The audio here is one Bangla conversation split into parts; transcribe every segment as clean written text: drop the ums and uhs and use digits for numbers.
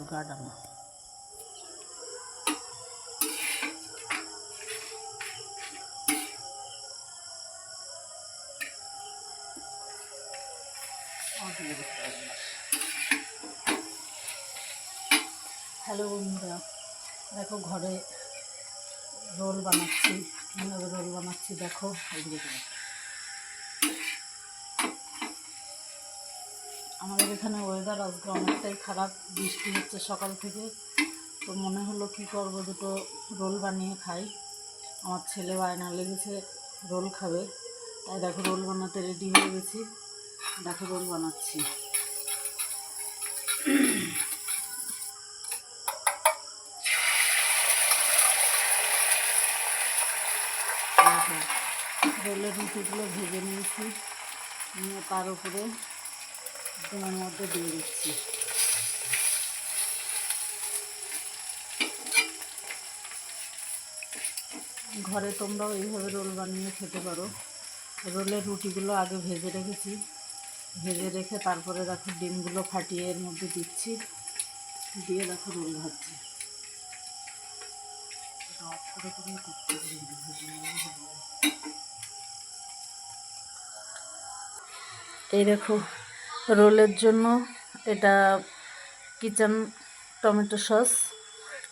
একটু গাঢ়ানো। হ্যালো বন্ধুরা, দেখো ঘরে রোল বানাচ্ছি। কীভাবে রোল বানাচ্ছি দেখো। আমাদের এখানে ওয়েদার আজকে অনেকটাই খারাপ, বৃষ্টি হচ্ছে সকাল থেকে। তো মনে হলো কি করব, দুটো রোল বানিয়ে খাই। আমার ছেলে বায়না লেগেছে রোল খাবে, তাই দেখো রোল বানাতে রেডি হয়ে গেছি। দেখো রোল বানাচ্ছি। রোলের রুটিগুলো ভেজে নিয়েছি, নিয়ে তার উপরে ডিমের মধ্যে দিয়ে দিচ্ছি। ঘরে তোমরাও এইভাবে রোল বানিয়ে খেতে পারো। রোলের রুটিগুলো আগে ভেজে রেখেছি, ভেজে রেখে তারপরে দেখো ডিমগুলো ফাটিয়ে এর মধ্যে দিচ্ছি, দিয়ে দেখো রোল ভাজছি। এই দেখো রোলের জন্য এটা কিচেন টমেটো সস,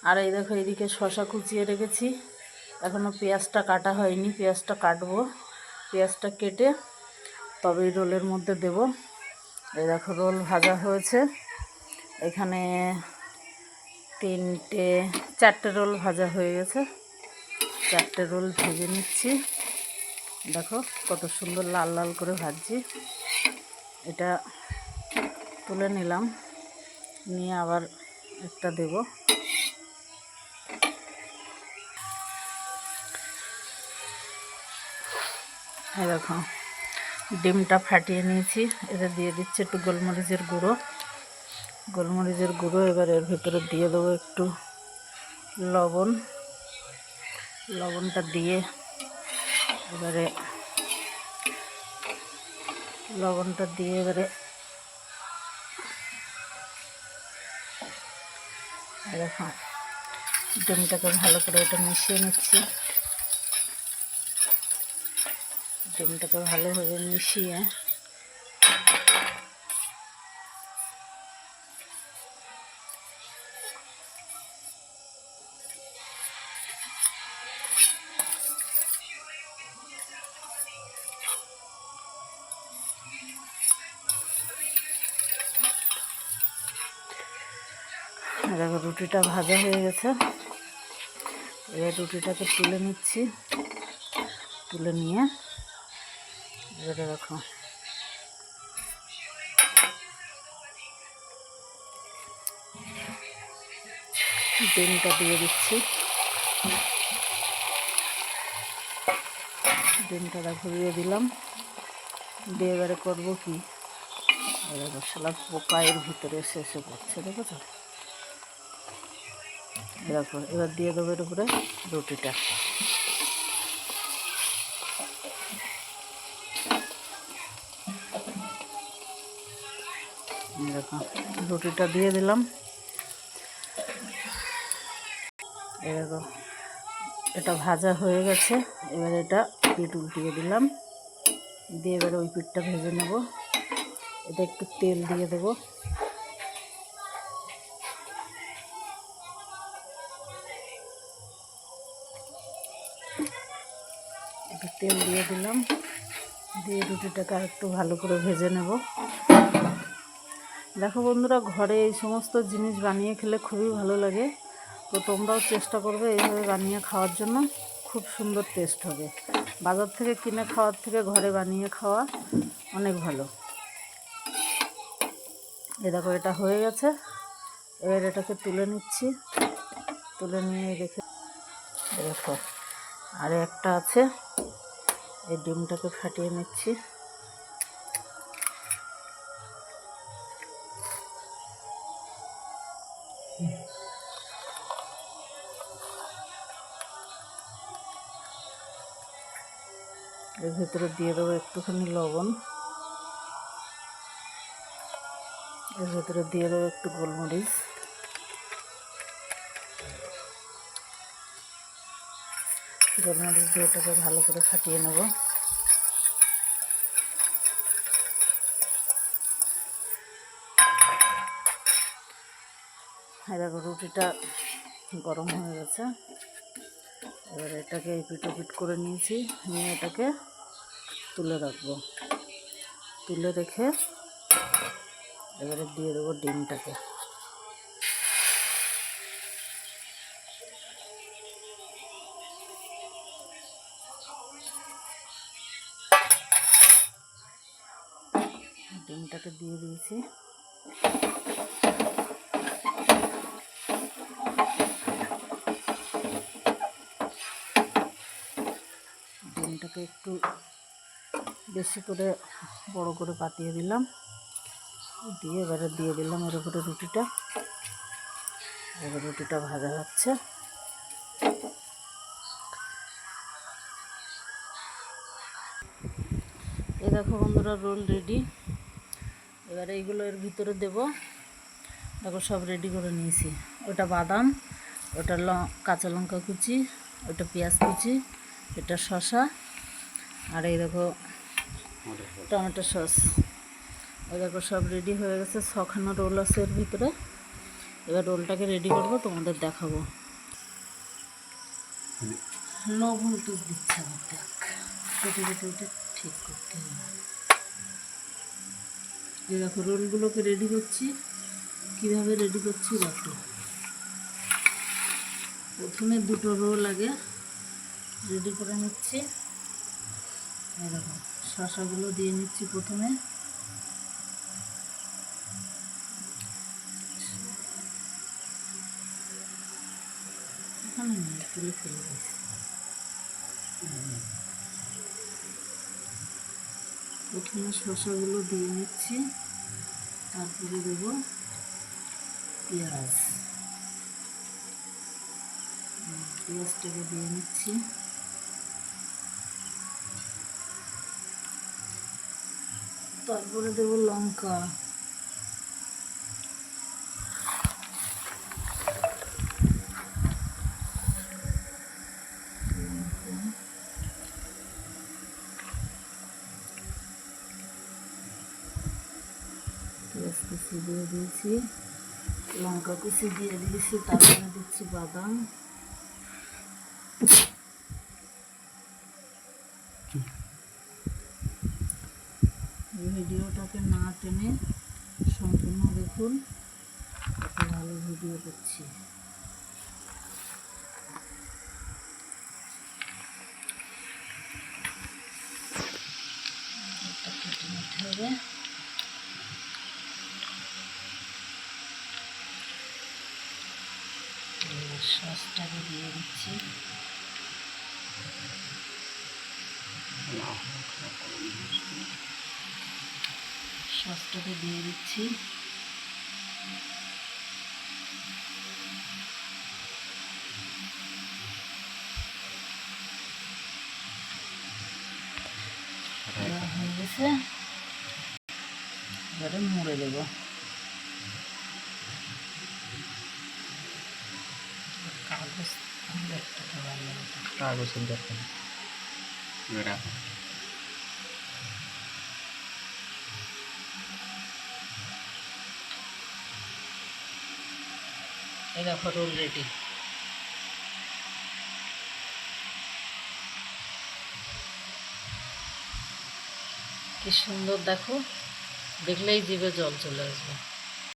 আর এই দেখো এদিকে শসা কুচিয়ে রেখেছি। এখনও পেঁয়াজটা কাটা হয়নি, পেঁয়াজটা কাটবো। পেঁয়াজটা কেটে তবে রোলের মধ্যে দেব। এই দেখো রোল ভাজা হয়েছে, এখানে 4টে রোল ভাজা হয়ে গেছে। 4টে রোল ভেজে নিচ্ছি। দেখো কত সুন্দর লাল লাল করে ভাজছি। এটা তুলে নিলাম, নিয়ে আবার একটা দেব। এই দেখো ডিমটা ফাটিয়ে নিয়েছি, এটা দিয়ে দিচ্ছি একটু গোলমরিচের গুঁড়ো। এবার এর ভেতরে দিয়ে দেবো একটু লবণটা দিয়ে এবারে দেখো ডিমটাকে ভালো করে এটা মিশিয়ে নিচ্ছি। ডিমটাকে ভালোভাবে মিশিয়ে দেখো রুটিটা ভাজা হয়ে গেছে। এবার রুটিটাকে তুলে নিচ্ছি, তুলে নিয়ে এবারে দেখো ডিমটা দিয়ে দিচ্ছি। ডিমটা দেখো দিয়ে দিলাম, দিয়ে এবারে করবো কি, দেখো শালা পোকা এর ভিতরে এসে পড়ছে, দেখেছো? দেখো এবার দিয়ে দেবো এর উপরে রুটিটা। দেখো রুটিটা দিয়ে দিলাম। দেখো এটা ভাজা হয়ে গেছে, এবার এটা পিঠ উল্টিয়ে দিলাম, দিয়ে এবারে ওই পিঠটা ভেজে নেব। এটা একটু তেল দিয়ে দেবো। একটু তেল দিয়ে দিলাম, দিয়ে রুটিটাকে আর একটু ভালো করে ভেজে নেব। দেখো বন্ধুরা, ঘরে এই সমস্ত জিনিস বানিয়ে খেলে খুবই ভালো লাগে। তো তোমরাও চেষ্টা করবে এইভাবে বানিয়ে খাওয়ার জন্য, খুব সুন্দর টেস্ট হবে। বাজার থেকে কিনে খাওয়ার থেকে ঘরে বানিয়ে খাওয়া অনেক ভালো। দেখো এটা হয়ে গেছে, এবার এটাকে তুলে নিচ্ছি। তুলে নিয়ে রেখে দেখো আর একটা আছে, এই ডিমটাকে ফাটিয়ে নিচ্ছি। এর ভেতরে দিয়ে দেবো একটুখানি লবণ, এর ভেতরে দিয়ে দেবো একটু গোলমরিচ, গোলমরিচ দিয়ে এটাকে ভালো করে ফাটিয়ে নেব। দেখো রুটিটা গরম হয়ে গেছে। এবার এটাকে এপিট ওপিট করে নিয়েছি, নিয়ে এটাকে তুলে রাখবো। তুলে রেখে এবারে দিয়ে দেবো ডিমটাকে। ডিমটাকে দিয়ে দিয়েছি। ডিমটাকে একটু বেশি করে বড় করে পাতিয়ে দিলাম, দিয়ে এবারে দিয়ে দিলাম এর উপরে রুটিটা। এবার রুটিটা ভাজা হচ্ছে। এই দেখো বন্ধুরা, রোল রেডি। এবারে এইগুলো এর ভিতরে দেব। দেখো সব রেডি করে নিয়েছি। ওটা বাদাম, ওটা কাঁচা লঙ্কা কুচি, ওটা পেঁয়াজ কুচি, এটা শসা, আর এই দেখো টমেটো সস। এই দেখো সব রেডি হয়ে গেছে। 6খানা রোল আছে এর ভিতরে। এবার রোলটাকে রেডি করবো, তোমাদের দেখাবো। লবণ তো দিচ্ছে আমার, দেখ কেটে কেটে ওটা ঠিক করতে হবে। এই দেখো রোলগুলোকে রেডি করছি। কীভাবে রেডি করছি দেখো। প্রথমে দুটো রোল আগে রেডি করে নিচ্ছি। এই দেখো শসাগুলো দিয়ে নিচ্ছি প্রথমে। এখানে তুলে ফেলে দিচ্ছি। প্রথমে শসাগুলো দিয়ে নিচ্ছি, তারপরে দেবো পেঁয়াজ। পেঁয়াজটাকে দিয়ে নিচ্ছি। তারপরে দেবো লঙ্কা। পেঁয়াজ কুচি দিয়ে দিয়েছি, লঙ্কা কুচি দিয়ে দিয়েছি, তারপরে দিচ্ছি বাদাম। ভিডিওটাকে না টেনে সম্পূর্ণ দেখুন, কত ভালো ভিডিও করছি। কেটে নিতে হবে। সসটাকে দিয়ে দিচ্ছি। সসটাকে দিয়ে দিচ্ছি। হয়ে গেছে। এবারে মুড়ে দেবো। কাগজের দরকার। এই দেখো রোল রেডি। কি সুন্দর দেখো, দেখলেই জিভে জল চলে আসবে।